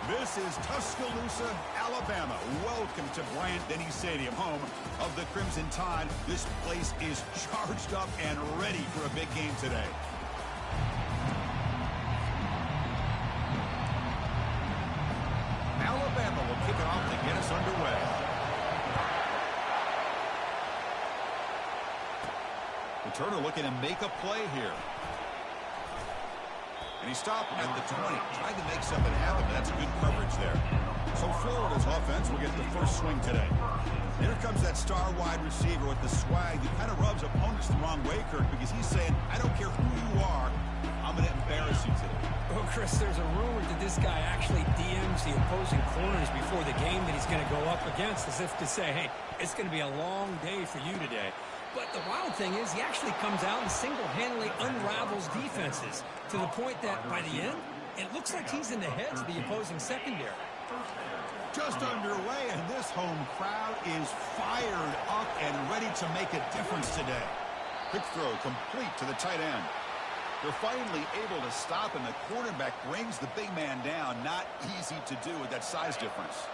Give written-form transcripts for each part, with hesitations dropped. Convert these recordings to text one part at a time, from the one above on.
This is Tuscaloosa, Alabama. Welcome to Bryant-Denny Stadium, home of the Crimson Tide. This place is charged up and ready for a big game today. Alabama will kick it off to get us underway. Returner looking to make a play here. And he stopped at the 20, trying to make something happen. That's good coverage there. So Florida's offense will get the first swing today. Here comes that star wide receiver with the swag that kind of rubs opponents the wrong way, Kirk, because he's saying, I don't care who you are, I'm going to embarrass you today. Well, Chris, there's a rumor that this guy actually DMs the opposing corners before the game that he's going to go up against, as if to say, hey, it's going to be a long day for you today. But the wild thing is he actually comes out and single-handedly unravels defenses to the point that by the end, it looks like he's in the heads of the opposing secondary. Just underway, and this home crowd is fired up and ready to make a difference today. Quick throw complete to the tight end. They're finally able to stop, and the quarterback brings the big man down. Not easy to do with that size difference.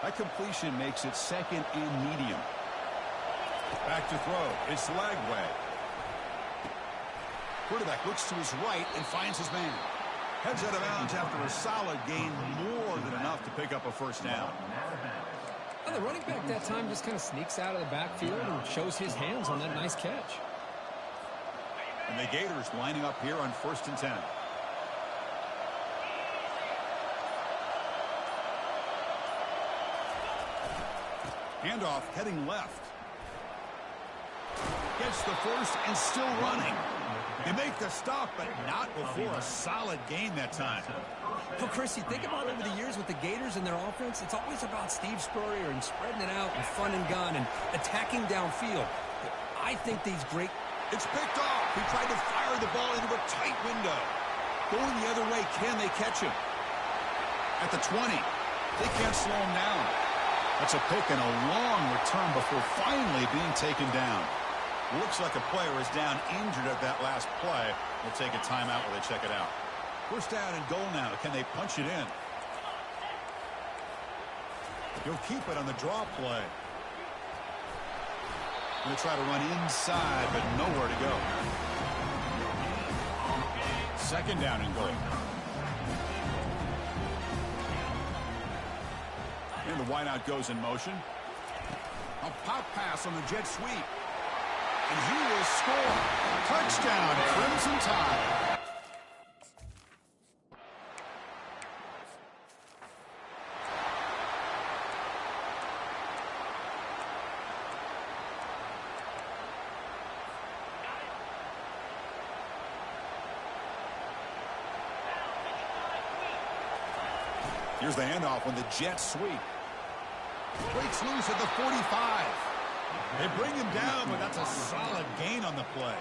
That completion makes it second and medium. Back to throw. It's Lagway. Quarterback looks to his right and finds his man. Heads out of bounds after a solid gain, more than enough to pick up a first down. Well, the running back that time just kind of sneaks out of the backfield and shows his hands on that nice catch. And the Gators lining up here on 1st and 10. Handoff heading left. Gets the first and still running. They make the stop, but not before a solid gain that time. Well, Chris, you think about over the years with the Gators and their offense, it's always about Steve Spurrier and spreading it out and fun and gun and attacking downfield. But I think these great... It's picked off. He tried to fire the ball into a tight window. Going the other way, can they catch him? At the 20, they can't slow him down. That's a pick and a long return before finally being taken down. Looks like a player is down injured at that last play. We'll take a timeout while they check it out. First down and goal now. Can they punch it in? He'll keep it on the draw play. Going to try to run inside, but nowhere to go. Second down and goal. And the wideout goes in motion. A pop pass on the jet sweep. And he will score. Touchdown, Crimson Tide. Here's the handoff on the jet sweep. Breaks loose at the 45. They bring him down, but that's a solid gain on the play.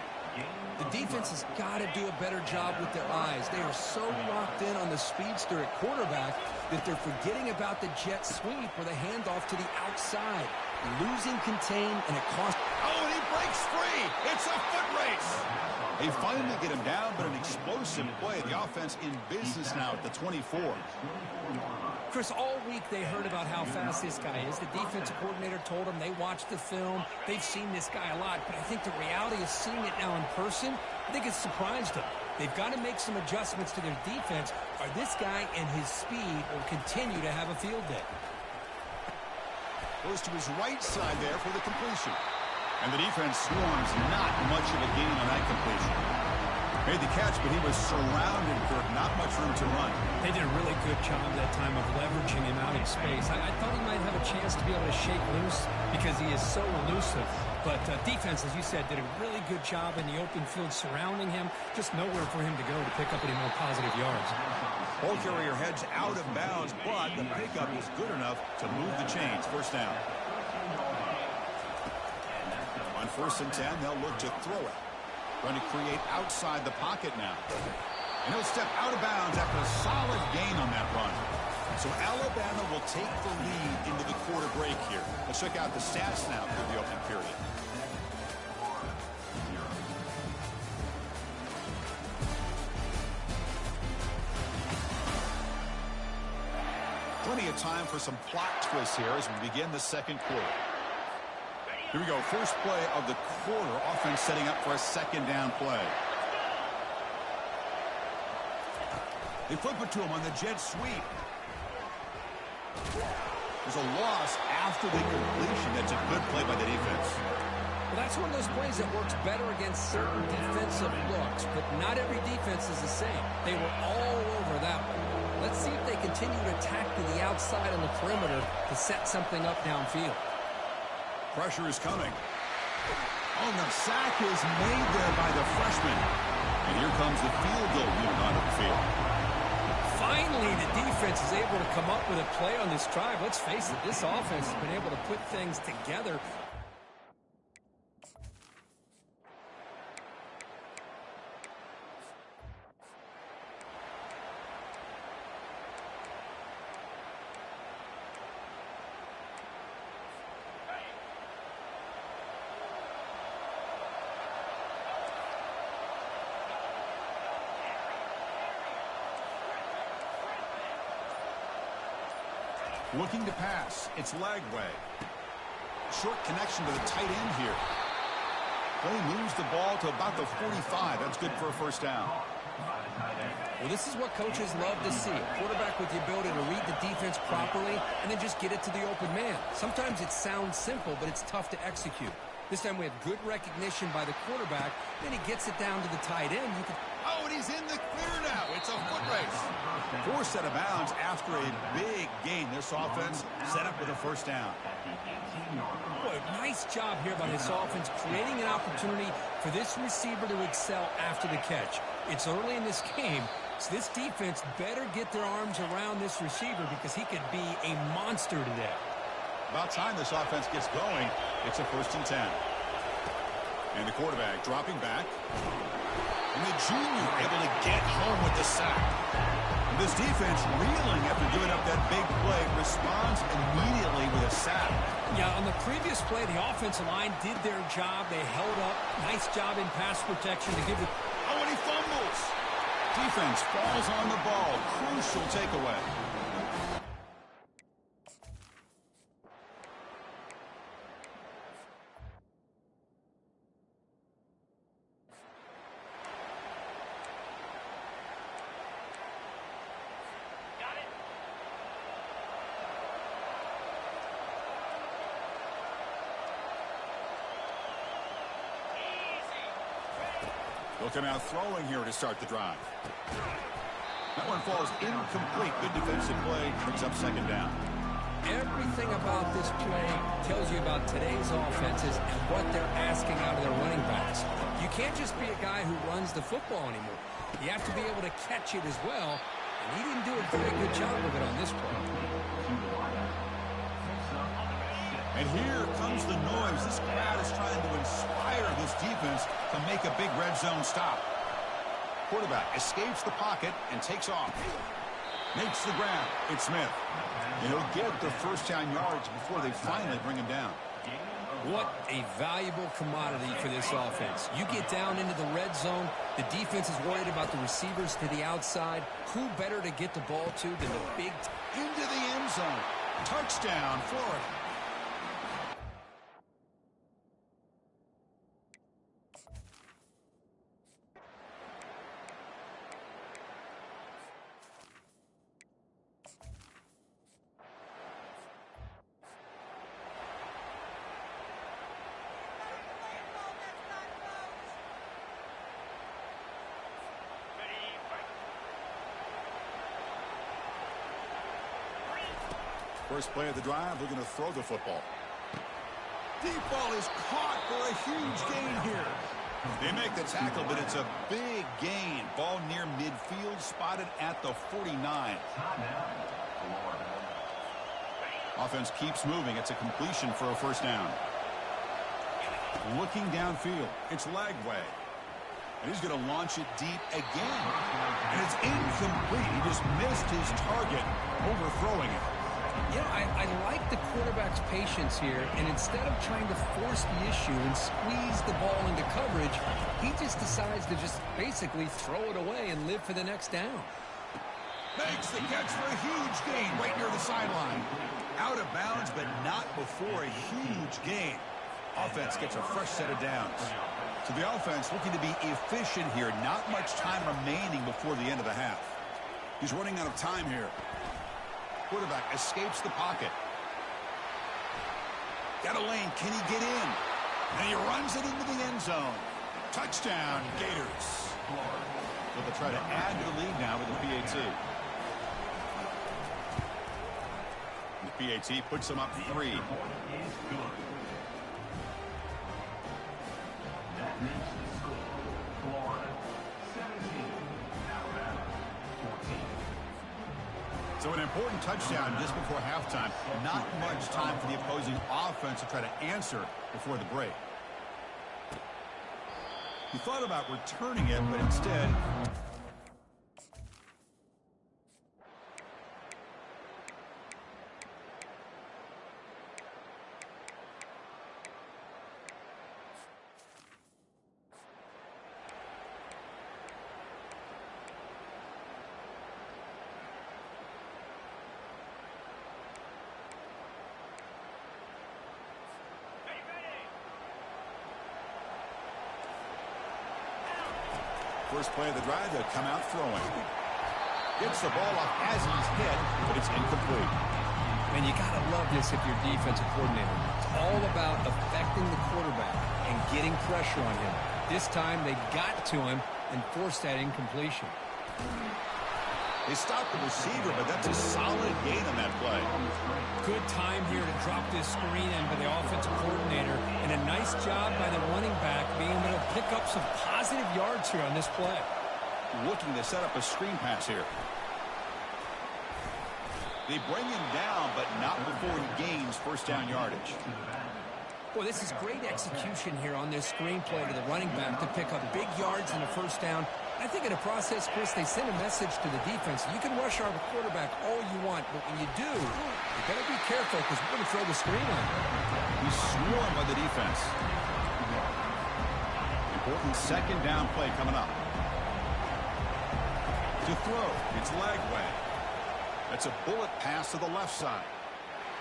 The defense has got to do a better job with their eyes. They are so locked in on the speedster at quarterback that they're forgetting about the jet sweep or the handoff to the outside. Losing contain, and it costs... Oh, and he breaks free. It's a foot race. They finally get him down, but an explosive play. The offense in business now at the 24. Chris, all week they heard about how fast this guy is. The defensive coordinator told them they watched the film. They've seen this guy a lot, but I think the reality of seeing it now in person, I think it's surprised them. They've got to make some adjustments to their defense, or this guy and his speed will continue to have a field day. Goes to his right side there for the completion. And the defense swarms not much of a gain on that completion. Made the catch, but he was surrounded, Kirk. Not much room to run. They did a really good job that time of leveraging him out in space. I thought he might have a chance to be able to shake loose because he is so elusive. But defense, as you said, did a really good job in the open field surrounding him. Just nowhere for him to go to pick up any more positive yards. Ball carrier heads out of bounds, but the pickup is good enough to move the chains. First down. On 1st and 10, they'll look to throw it. Going to create outside the pocket now. And he'll step out of bounds after a solid gain on that run. So Alabama will take the lead into the quarter break here. Let's check out the stats now for the opening period. Plenty of time for some plot twists here as we begin the second quarter. Here we go. First play of the quarter. Offense setting up for a second down play. They flip it to him on the jet sweep. There's a loss after the completion. That's a good play by the defense. Well, that's one of those plays that works better against certain defensive looks, but not every defense is the same. They were all over that one. Let's see if they continue to attack to the outside on the perimeter to set something up downfield. Pressure is coming. Oh, the sack is made there by the freshman. And here comes the field goal unit onto the field. Finally, the defense is able to come up with a play on this drive. Let's face it, this offense has been able to put things together. Looking to pass. It's Lagway. Short connection to the tight end here. Play moves the ball to about the 45. That's good for a first down. Well, this is what coaches love to see. A quarterback with the ability to read the defense properly and then just get it to the open man. Sometimes it sounds simple, but it's tough to execute. This time we have good recognition by the quarterback. Then he gets it down to the tight end. Oh, and he's in the clear now. It's a foot race. Forced out of bounds after a big gain. This offense set up with a first down. Boy, nice job here by this offense, creating an opportunity for this receiver to excel after the catch. It's early in this game, so this defense better get their arms around this receiver because he could be a monster today. About time this offense gets going. It's a 1st and 10. And the quarterback dropping back. And the junior able to get home with the sack. And this defense reeling after giving up that big play responds immediately with a sack. Yeah, on the previous play, the offensive line did their job. They held up. Nice job in pass protection to give the... Oh, and he fumbles. Defense falls on the ball. Crucial takeaway. They'll come out throwing here to start the drive. That one falls incomplete. Good defensive play. Brings up second down. Everything about this play tells you about today's offenses and what they're asking out of their running backs. You can't just be a guy who runs the football anymore. You have to be able to catch it as well, and he didn't do a very good job of it on this play. And here comes the noise. This crowd is trying to inspire this defense to make a big red zone stop. Quarterback escapes the pocket and takes off. Makes the ground. It's Smith. And he'll get the first down yards before they finally bring him down. What a valuable commodity for this offense. You get down into the red zone, the defense is worried about the receivers to the outside. Who better to get the ball to than the big... Into the end zone. Touchdown, Florida. First play of the drive, they're going to throw the football. Deep ball is caught for a huge gain here. They make the tackle, but it's a big gain. Ball near midfield, spotted at the 49. Offense keeps moving. It's a completion for a first down. Looking downfield, it's Lagway. And he's going to launch it deep again. And it's incomplete. He just missed his target, overthrowing it. You know, I like the quarterback's patience here, and instead of trying to force the issue and squeeze the ball into coverage, he just decides to just basically throw it away and live for the next down. Makes the catch for a huge gain right near the sideline. Out of bounds, but not before a huge gain. Offense gets a fresh set of downs. So the offense looking to be efficient here. Not much time remaining before the end of the half. He's running out of time here. Quarterback escapes the pocket. Got a lane. Can he get in? And he runs it into the end zone. Touchdown, Gators. So they'll try to add to the lead now with the PAT. The PAT puts them up 3. So an important touchdown just before halftime. Not much time for the opposing offense to try to answer before the break. He thought about returning it, but instead... First play of the drive, they'll come out throwing. Gets the ball off as he's hit, but it's incomplete. And you got to love this if you're defensive coordinator. It's all about affecting the quarterback and getting pressure on him. This time they got to him and forced that incompletion. They stopped the receiver, but that's a solid gain on that play. Good time here to drop this screen in by the offensive coordinator, and a nice job by the running back being able to pick up some positive yards here on this play. Looking to set up a screen pass here. They bring him down, but not before he gains first down yardage. Boy, this is great execution here on this screen play to the running back to pick up big yards and a first down. I think in the process, Chris, they send a message to the defense. You can rush our quarterback all you want, but when you do, you got to be careful because we're going to throw the screen on him. He's swarmed by the defense. Important second down play coming up. To throw, it's Lagway. That's a bullet pass to the left side.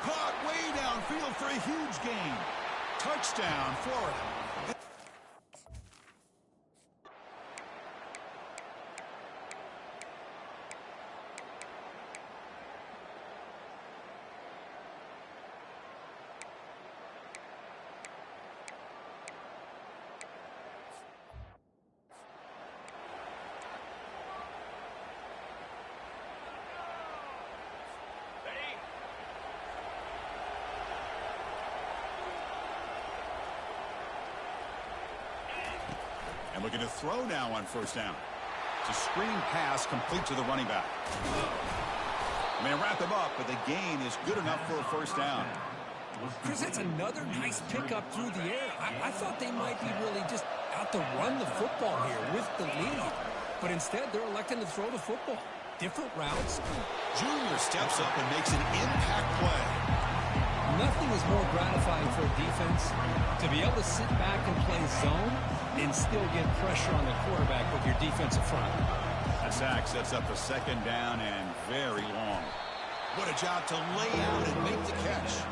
Caught way downfield for a huge gain. Touchdown, Florida. And looking to throw now on first down. It's a screen pass complete to the running back. They wrap him up, but the gain is good enough for a first down. Chris, that's another nice pickup through the air. I thought they might be really just out to run the football here with the lead. But instead, they're electing to throw the football. Different routes. Junior steps up and makes an impact play. Nothing is more gratifying for a defense to be able to sit back and play zone and still get pressure on the quarterback with your defensive front. That sack sets up a second down and very long. What a job to lay out and make the catch.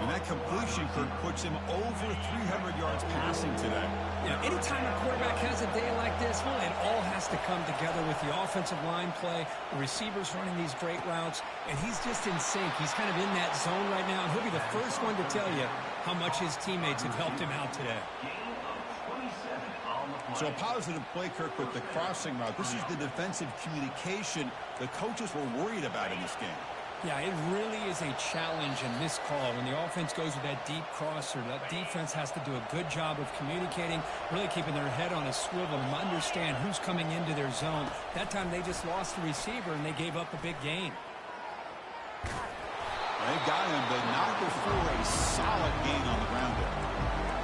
And that completion, Kirk, puts him over 300 yards passing today. Yeah, anytime a quarterback has a day like this, well, it all has to come together with the offensive line play, the receivers running these great routes, and he's just in sync. He's kind of in that zone right now, and he'll be the first one to tell you how much his teammates have helped him out today. So a positive play, Kirk, with the crossing route. This is the defensive communication the coaches were worried about in this game. Yeah, it really is a challenge in this call. When the offense goes with that deep crosser, that defense has to do a good job of communicating, really keeping their head on a swivel and understand who's coming into their zone. That time they just lost the receiver and they gave up a big gain. They got him, but not before a solid gain on the ground there.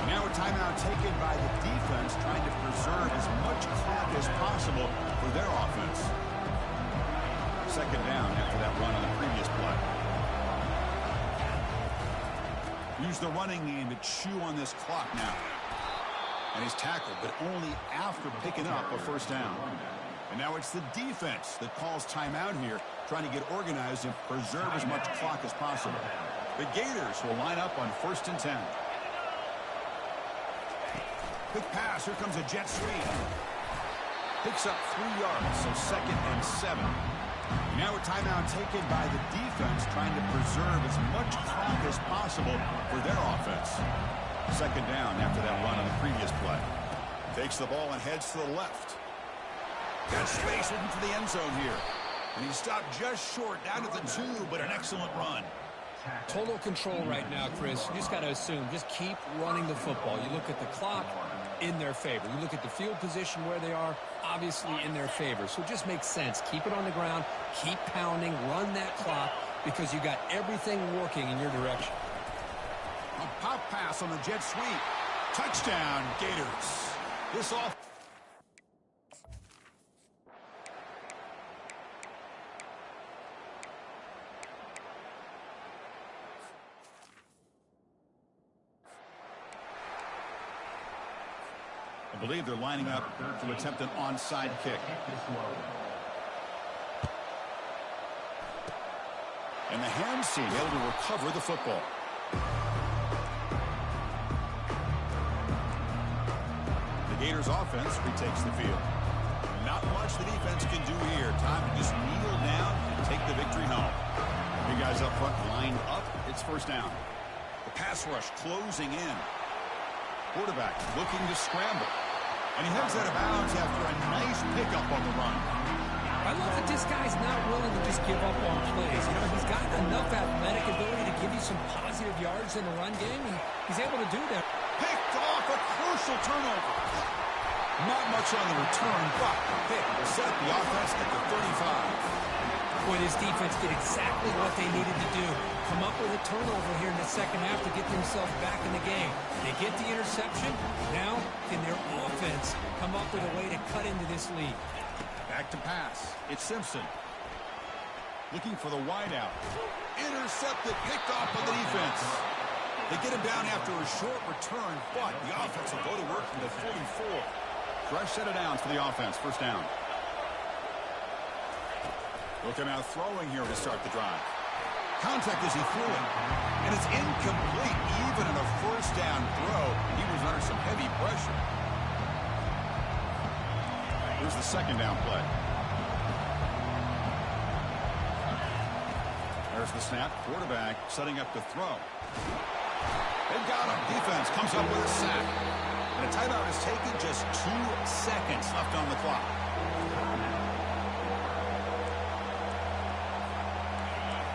Now a timeout taken by the defense, trying to preserve as much clock as possible for their offense. Second down after that run on the previous play. Use the running game to chew on this clock now. And he's tackled, but only after picking up a first down. And now it's the defense that calls timeout here, trying to get organized and preserve as much clock as possible. The Gators will line up on 1st and 10. Quick pass. Here comes a jet sweep. Picks up 3 yards, so 2nd and 7. Now a timeout taken by the defense, trying to preserve as much clock as possible for their offense. 2nd down after that run on the previous play. Takes the ball and heads to the left. Got space looking for the end zone here. And he stopped just short, down at the 2, but an excellent run. Total control right now, Chris. You just got to assume, just keep running the football. You look at the clock, in their favor. You look at the field position where they are, obviously in their favor. So it just makes sense. Keep it on the ground, keep pounding, run that clock, because you got everything working in your direction. A pop pass on the jet sweep. Touchdown, Gators. This off. I believe they're lining up to attempt an onside kick. And the hand seam able to recover the football. The Gators offense retakes the field. Not much the defense can do here. Time to just kneel down and take the victory home. You guys up front lined up. It's 1st down. The pass rush closing in. Quarterback looking to scramble. And he heads out of bounds after a nice pickup on the run. I love that this guy's not willing to just give up on plays. You know, he's got enough athletic ability to give you some positive yards in the run game, and he's able to do that. Picked off, a crucial turnover. Not much on the return, but the pick will set up the offense at the 35. Boy, this defense did exactly what they needed to do. Come up with a turnover here in the 2nd half to get themselves back in the game. They get the interception. Now, can their offense come up with a way to cut into this lead? Back to pass. It's Simpson. Looking for the wideout. Intercepted, picked off by the defense. They get him down after a short return, but the offense will go to work from the 44. Fresh set of downs for the offense. 1st down. They'll come out throwing here to start the drive. Contact as he threw it. And it's incomplete. Even in a 1st down throw, he was under some heavy pressure. Here's the 2nd down play. There's the snap. Quarterback setting up to throw. They've got him. Defense comes up with a sack. And a timeout is taken. Just 2 seconds left on the clock.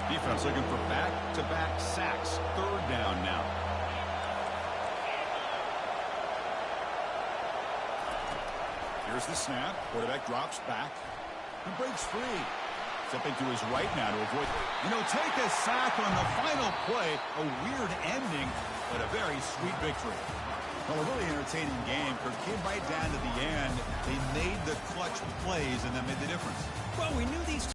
Defense looking for back-to-back sacks. 3rd down now. Here's the snap. Quarterback drops back. He breaks free. Stepping to his right now to avoid. And he'll take a sack on the final play. A weird ending, but a very sweet victory. Well, a really entertaining game. It came right down to the end. They made the clutch plays, and that made the difference. Well, we knew these